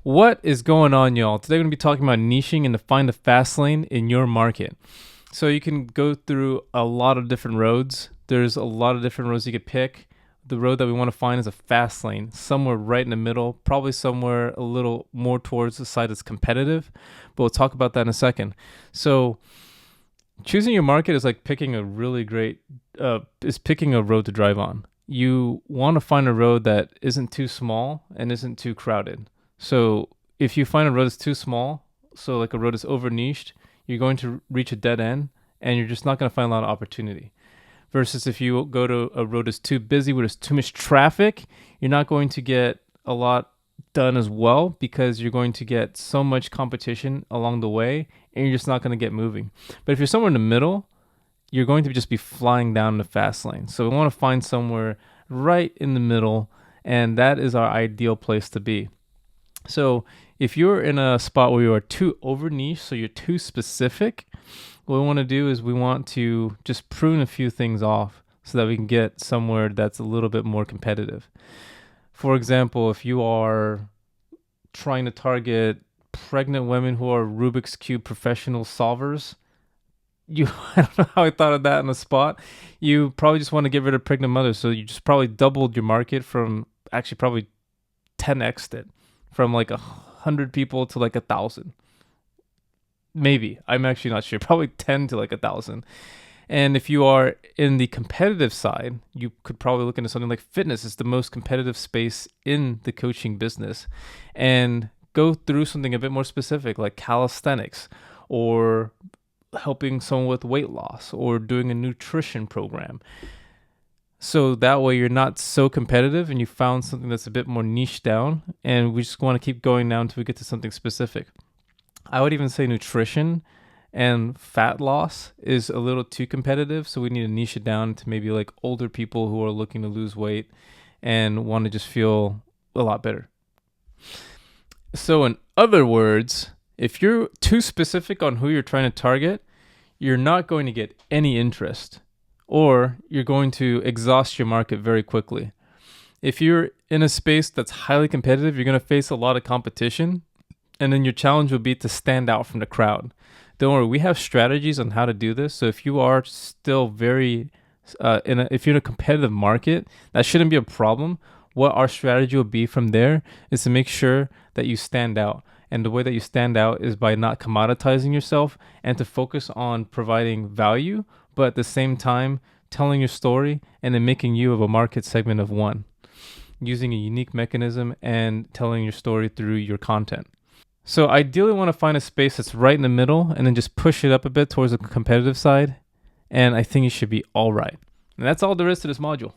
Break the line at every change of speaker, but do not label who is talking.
What is going on, y'all? Today we're going to be talking about niching and to find the fast lane in your market. So you can go through a lot of different roads. There's a lot of different roads you could pick. The road that we want to find is a fast lane, somewhere right in the middle, probably somewhere a little more towards the side that's competitive, but we'll talk about that in a second. So choosing your market is like picking a really great, is picking a road to drive on. You want to find a road that isn't too small and isn't too crowded. So if you find a road that's too small, so like a road is over niched, you're going to reach a dead end and you're just not going to find a lot of opportunity. Versus if you go to a road that's too busy, where there's too much traffic, you're not going to get a lot done as well because you're going to get so much competition along the way and you're just not going to get moving. But if you're somewhere in the middle, you're going to just be flying down the fast lane. So we want to find somewhere right in the middle, and that is our ideal place to be. So if you're in a spot where you are too over niche, so you're too specific, what we want to do is we want to just prune a few things off so that we can get somewhere that's a little bit more competitive. For example, if you are trying to target pregnant women who are Rubik's Cube professional solvers, I don't know how I thought of that on the spot. You probably just want to get rid of pregnant mothers. So you just probably doubled your market from actually probably 10x'd it from like 100 people to like 1,000. Maybe. I'm actually not sure. Probably 10 to like 1,000. And if you are in the competitive side, you could probably look into something like fitness. It's the most competitive space in the coaching business. And go through something a bit more specific like calisthenics or helping someone with weight loss or doing a nutrition program. So that way you're not so competitive and you found something that's a bit more niche down, and we just want to keep going down until we get to something specific. I would even say nutrition and fat loss is a little too competitive, so we need to niche it down to maybe like older people who are looking to lose weight and want to just feel a lot better. So in other words, if you're too specific on who you're trying to target, you're not going to get any interest, or you're going to exhaust your market very quickly. If you're in a space that's highly competitive, you're going to face a lot of competition, and then your challenge will be to stand out from the crowd. Don't worry, we have strategies on how to do this. So if you are still very, if you're in a competitive market, that shouldn't be a problem. What our strategy will be from there is to make sure that you stand out. And the way that you stand out is by not commoditizing yourself and to focus on providing value, but at the same time, telling your story and then making you of a market segment of one, using a unique mechanism and telling your story through your content. So ideally want to find a space that's right in the middle and then just push it up a bit towards the competitive side. And I think you should be all right. And that's all there is to this module.